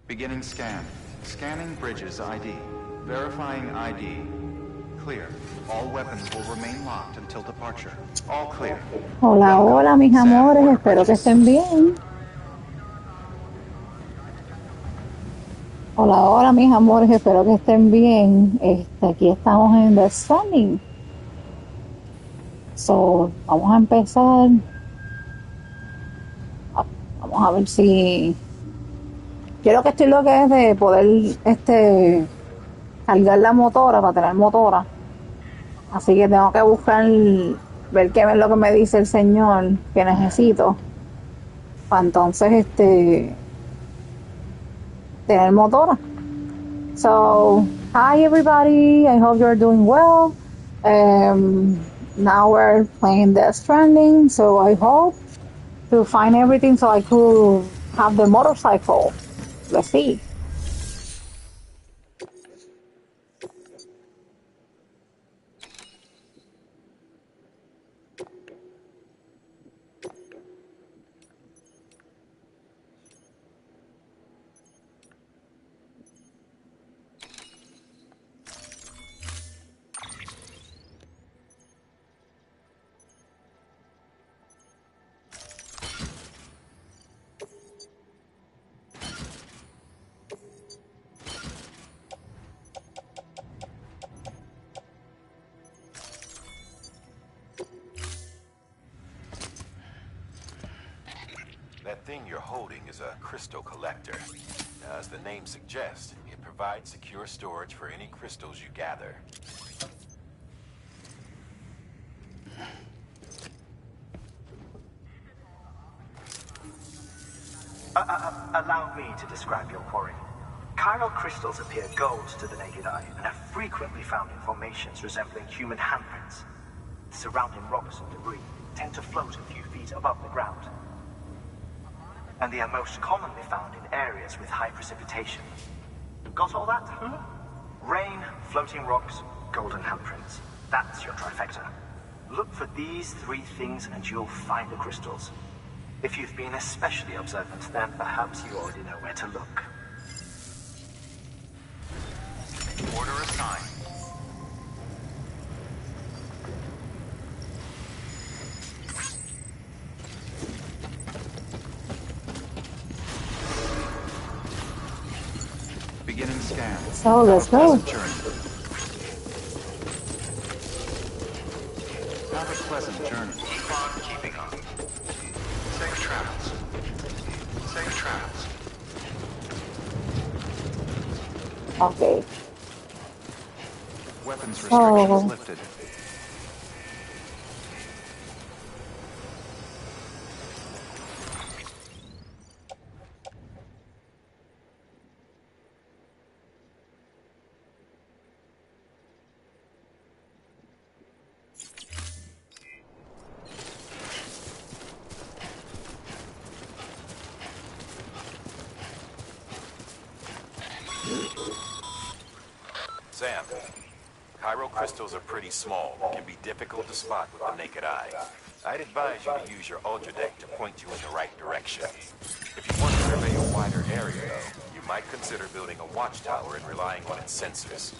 Beginning scan. Scanning bridges ID. Verifying ID. Clear. All weapons will remain locked until departure. All clear. Hola, hola, mis amores. Espero que estén bien. Hola, hola, mis amores. Espero que estén bien. Aquí estamos en The Stranding. So, vamos a empezar. Vamos a ver si... Quiero que estoy lo que es de poder cargar la motora para tener motora. Así que tengo que buscar, ver qué es lo que me dice el señor que necesito. Para entonces, tener motora. So, hi everybody. I hope you're doing well. Now we're playing Death Stranding. So I hope to find everything so I could have the motorcycle. Let's see. That thing you're holding is a crystal collector. Now, as the name suggests, it provides secure storage for any crystals you gather. Allow me to describe your quarry. Chiral crystals appear gold to the naked eye and are frequently found in formations resembling human handprints. Surrounding rocks and debris tend to float a few feet above the ground. And they are most commonly found in areas with high precipitation. Got all that? Rain, floating rocks, golden handprints. That's your trifecta. Look for these three things and you'll find the crystals. If you've been especially observant, then perhaps you already know where to look. Order assigned. Beginning scan. So let's go. Have a pleasant journey. Keep on keeping on. Safe travels. Safe travels. Okay. Weapons restrictions lifted. Sam, chiral crystals are pretty small and can be difficult to spot with the naked eye. I'd advise you to use your ultra deck to point you in the right direction. If you want to survey a wider area, though, you might consider building a watchtower and relying on its sensors.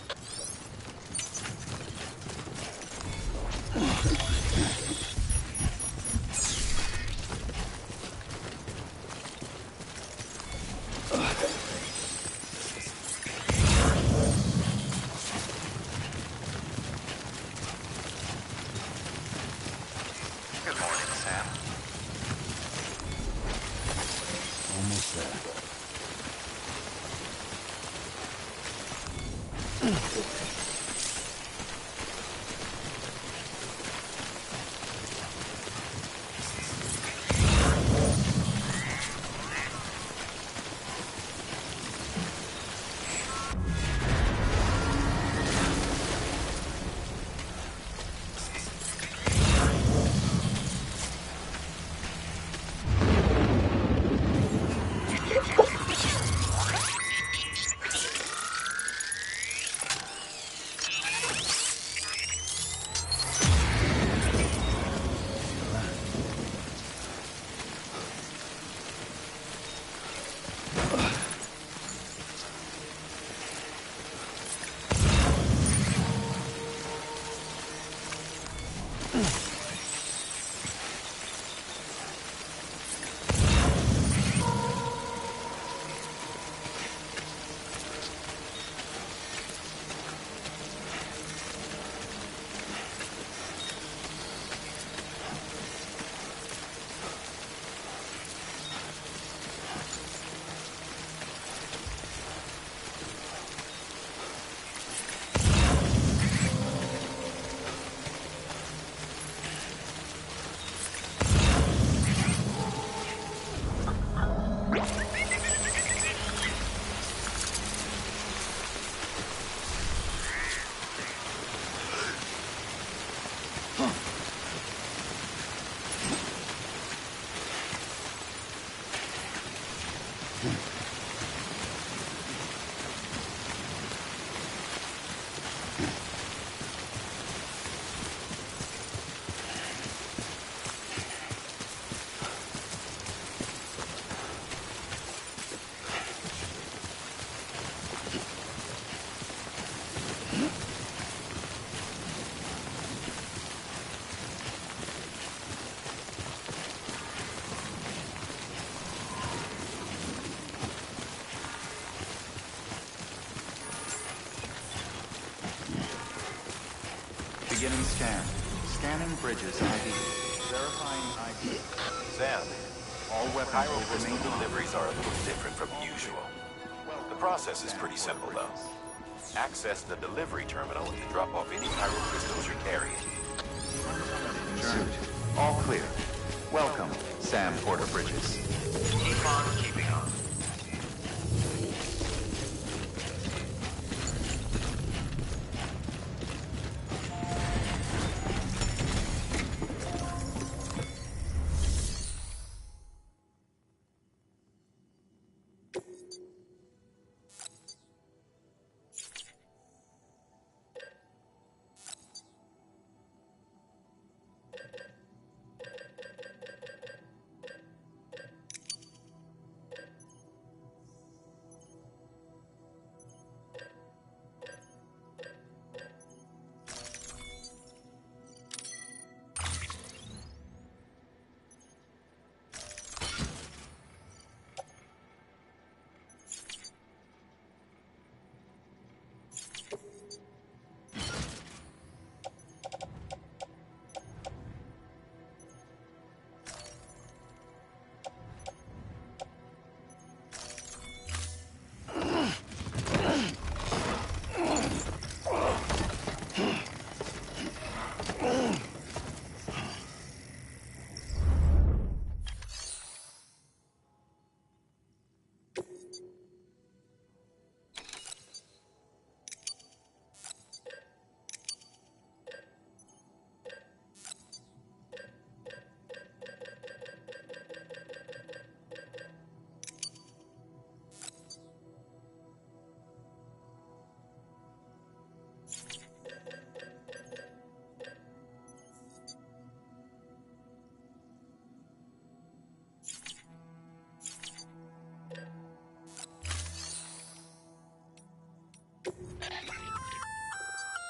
Good morning, Sam. Almost there. Beginning scan. Scanning bridges ID. Verifying ID. Sam, All weapons Cairo will crystal remain deliveries are a little different from usual. The process is pretty simple, though. Access the delivery terminal to drop off any Cairo crystals you're carrying. Suit. All clear. Welcome, Sam Porter Bridges. Keep on keeping on.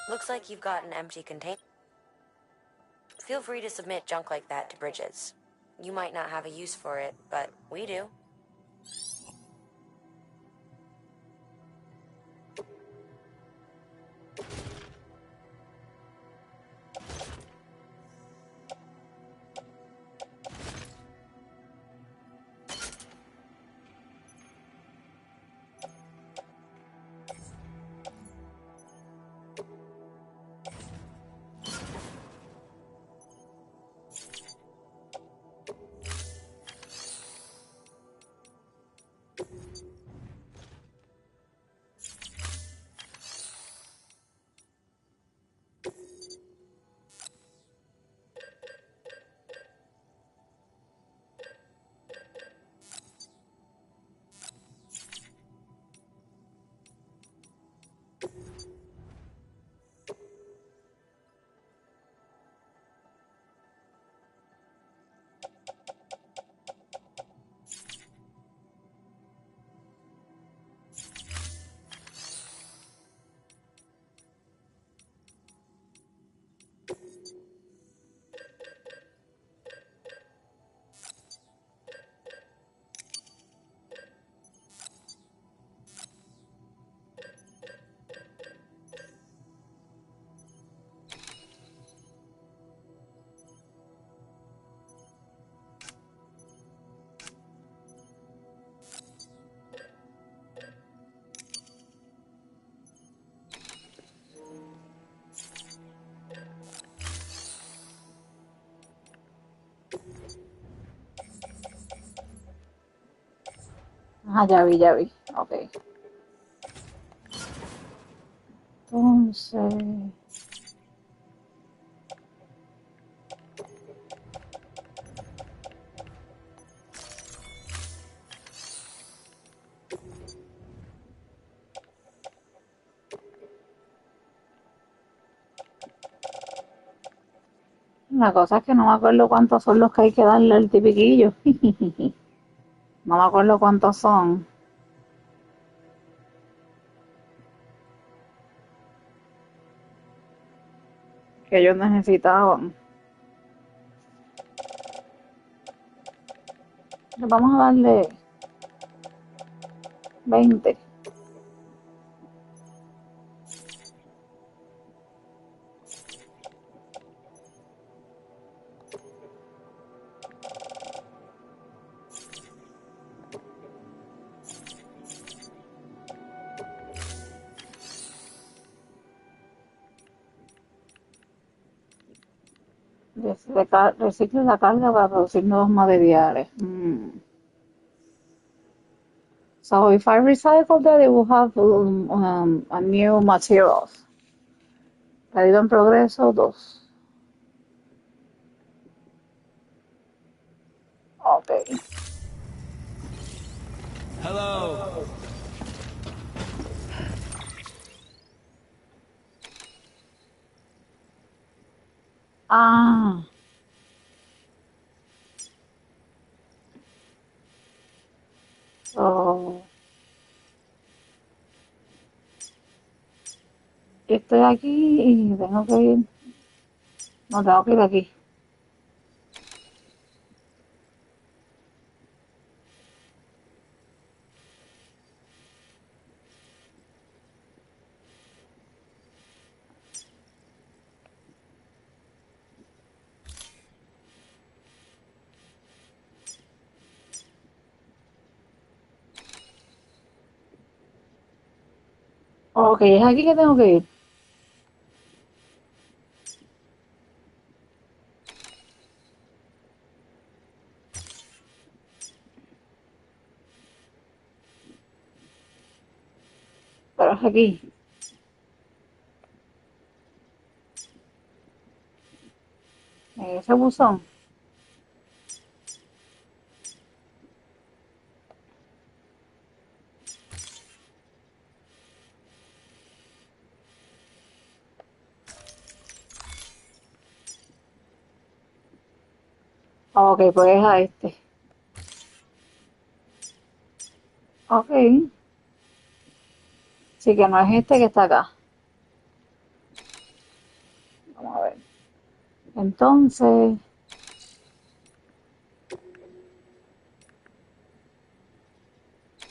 Looks like you've got an empty container. Feel free to submit junk like that to Bridges. You might not have a use for it, but we do. Ah, ya vi. Ok. Entonces... La cosa es que no me acuerdo cuántos son los que hay que darle al tipiquillo. No me acuerdo cuántos son. Que ellos necesitaban. Vamos a darle 20. Recicle la carga para producir nuevos materiales. So if I recycle that, it will have a new materials. Pedido en progreso 2. Ok. Hello. Ah. So, estoy aquí y tengo que ir. No, tengo que ir aquí. Ok, es aquí que tengo que ir. Pero es aquí. En ese buzón. Ok, pues es a este. Ok. Sí que no es este que está acá. Vamos a ver. Entonces,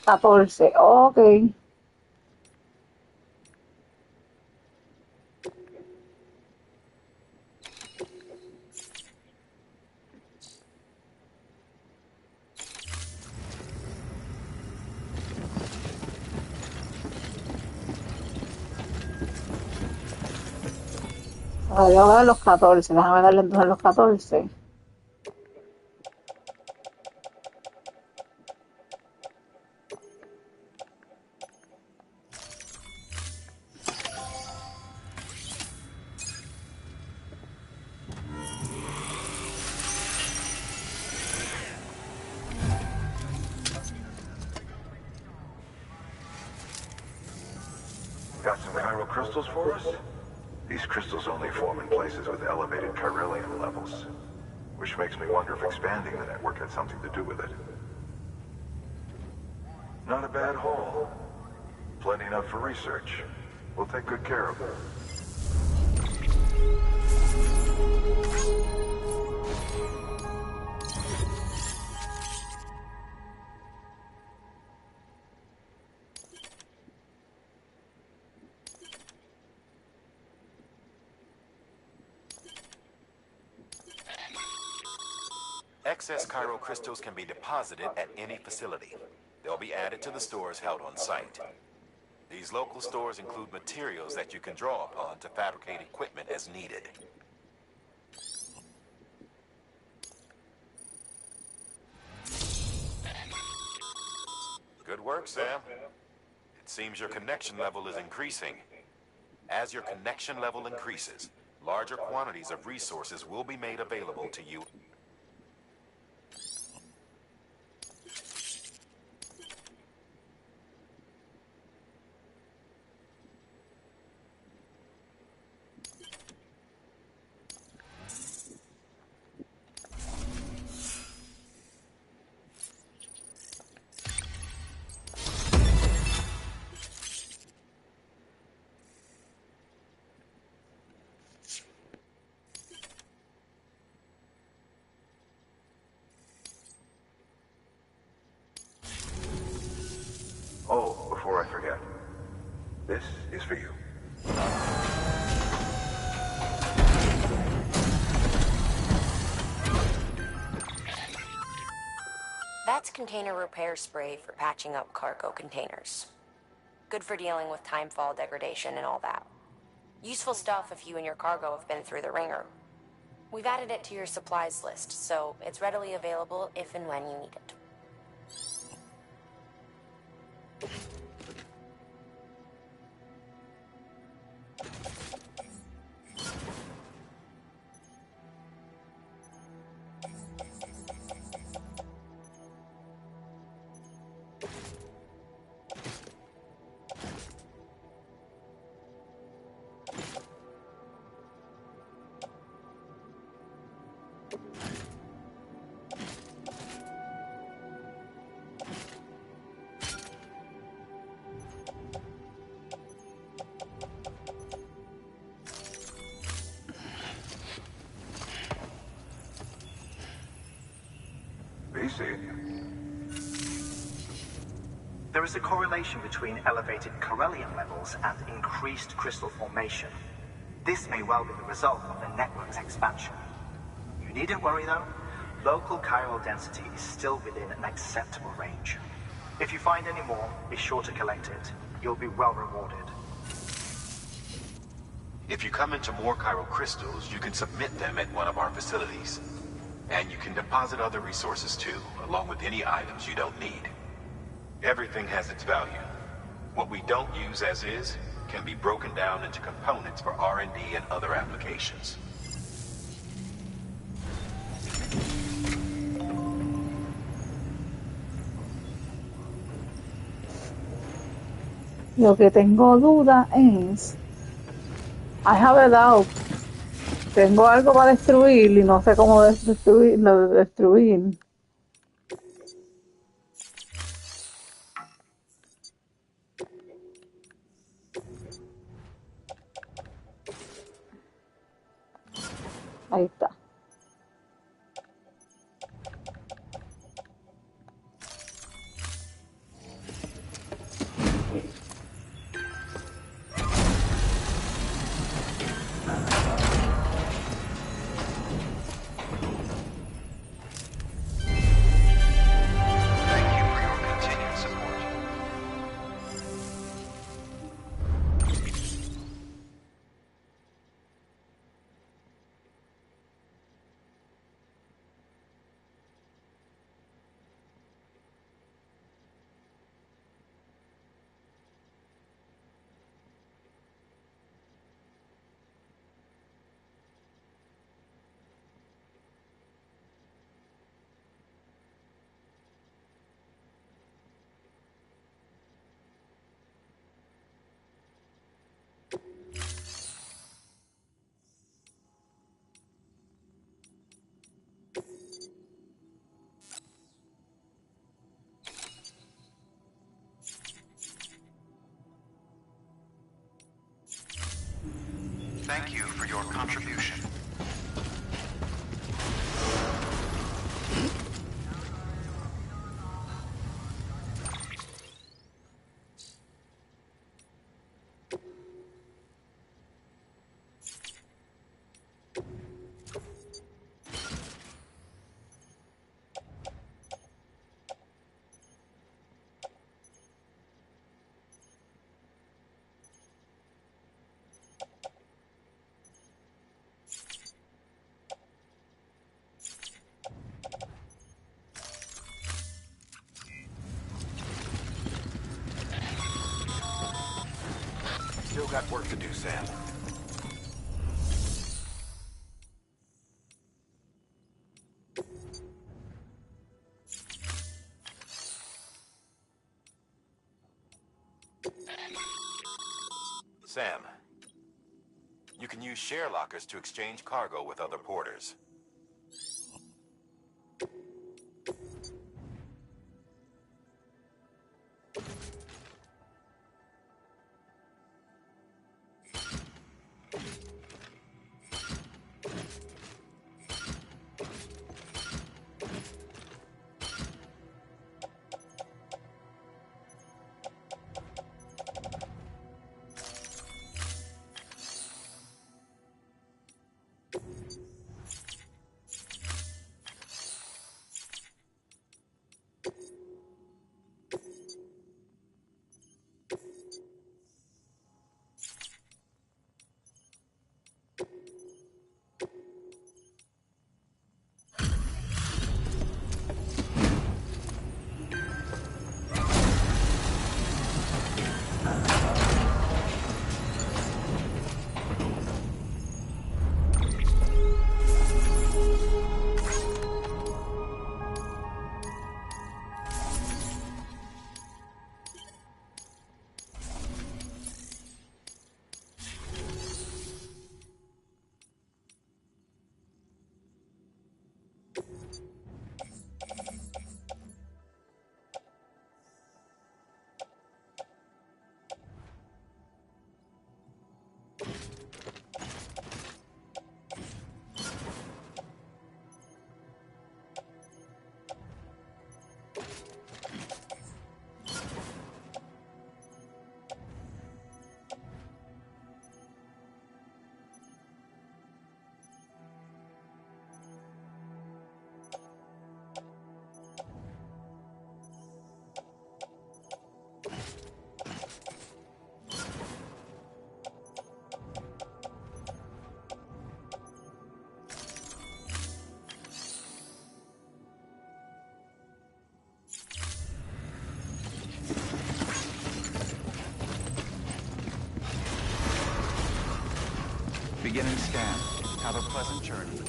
14. Ok. Ahora yo voy a dar los 14. Déjame darle entonces los 14. Got some chiral crystals for us? These crystals only form in places with elevated chiralium levels, which makes me wonder if expanding the network had something to do with it. Not a bad haul. Plenty enough for research. We'll take good care of it. Excess chiral crystals can be deposited at any facility. They'll be added to the stores held on site. These local stores include materials that you can draw upon to fabricate equipment as needed. Good work, Sam. It seems your connection level is increasing. As your connection level increases, larger quantities of resources will be made available to you. again. This is for you. That's container repair spray for patching up cargo containers. Good for dealing with timefall degradation and all that. Useful stuff if you and your cargo have been through the ringer. We've added it to your supplies list, so it's readily available if and when you need it. There is a correlation between elevated Corellian levels and increased crystal formation. This may well be the result of the network's expansion. You needn't worry though. Local chiral density is still within an acceptable range. If you find any more, be sure to collect it. You'll be well rewarded. If you come into more chiral crystals, you can submit them at one of our facilities. And you can deposit other resources too, along with any items you don't need. Everything has its value. What we don't use as is can be broken down into components for R&D and other applications. Lo que tengo duda es, I have a doubt. Tengo algo para destruir y no sé cómo destruir. Ahí está. Thank you for your continued support. Thank you for your contribution. Still got work to do, Sam. Sam, you can use share lockers to exchange cargo with other porters. Beginning scan. Have a pleasant journey.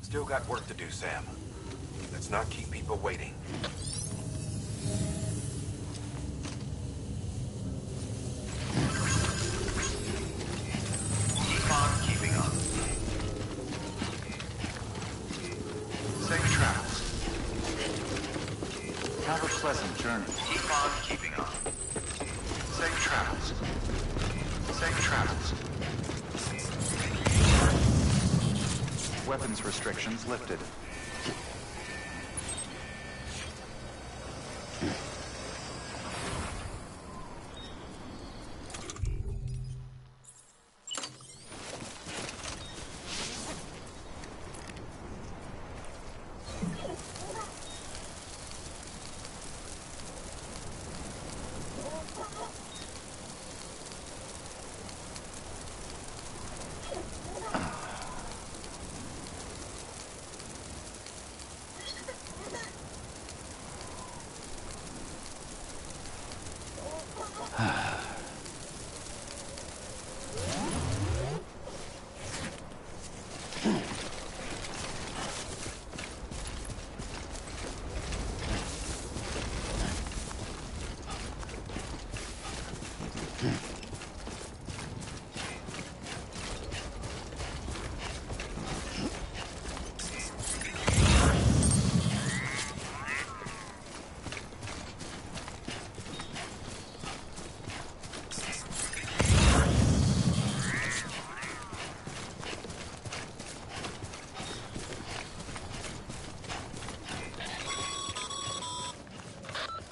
Still got work to do, Sam. Let's not keep people waiting. Keep on keeping up. Safe travels. Have a pleasant journey. Keep on keeping up. Safe travels. Safe travels. Weapons restrictions lifted.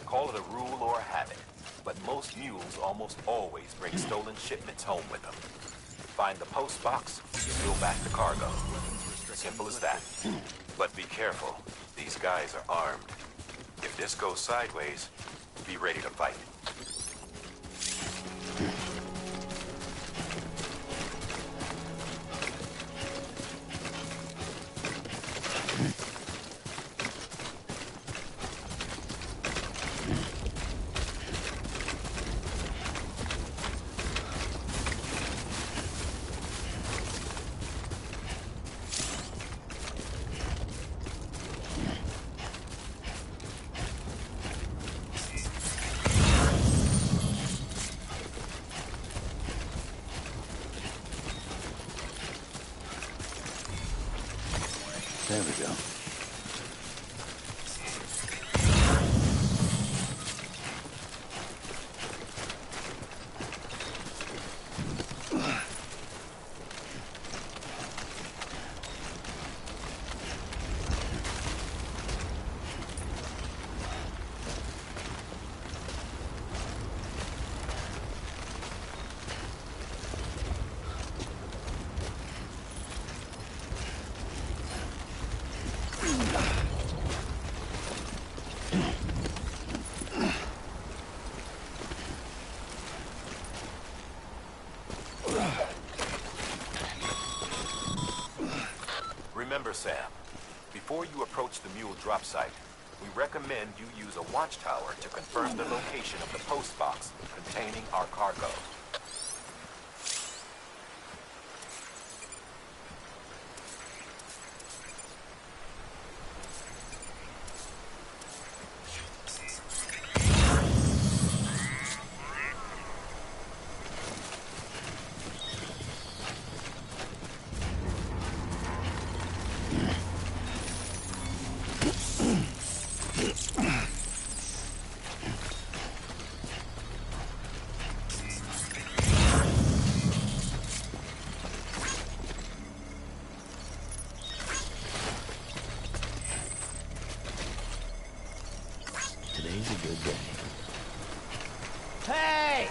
Call it a rule or a habit, but most mules almost always bring stolen shipments home with them. Find the post box, you mule back the cargo. Simple as that. But be careful. These guys are armed. If this goes sideways, be ready to fight. There we go. Remember, Sam, before you approach the mule drop site, we recommend you use a watchtower to confirm the location of the post box containing our cargo. Today's a good day. Hey!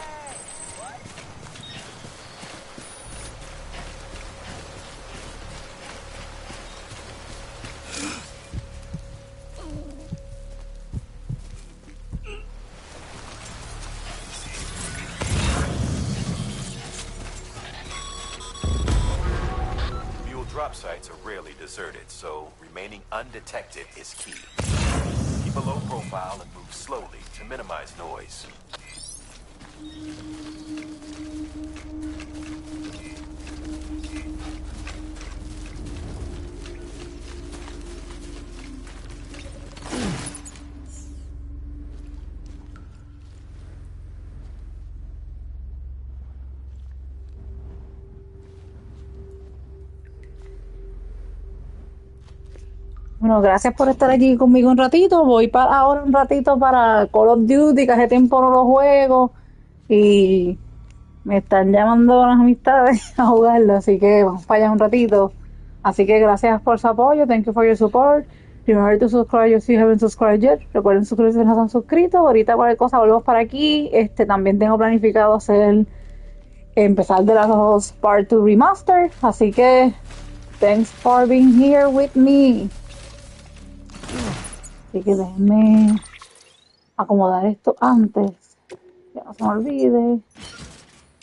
job sites are rarely deserted, so remaining undetected is key. Keep a low profile and move slowly to minimize noise. Bueno, gracias por estar aquí conmigo un ratito. Voy para ahora un ratito para Call of Duty, que hace tiempo no lo juego. Y me están llamando las amistades a jugarlo, así que vamos para allá un ratito. Así que gracias por su apoyo. Thank you for your support. Remember to subscribe if you haven't subscribed yet. Recuerden suscribirse si no están suscritos. Ahorita cualquier cosa volvemos para aquí. También tengo planificado empezar de las Part 2 Remaster. Así que thanks for being here with me. Así que déjenme acomodar esto antes, que no se me olvide,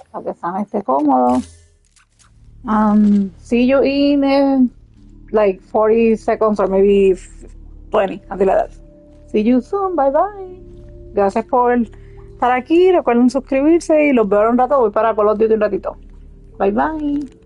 para que Sam esté cómodo. See you in like 40 seconds or maybe 20, until like that. See you soon, bye bye. Gracias por estar aquí, recuerden suscribirse y los veo en un rato. Voy para Call of Duty un ratito. Bye bye.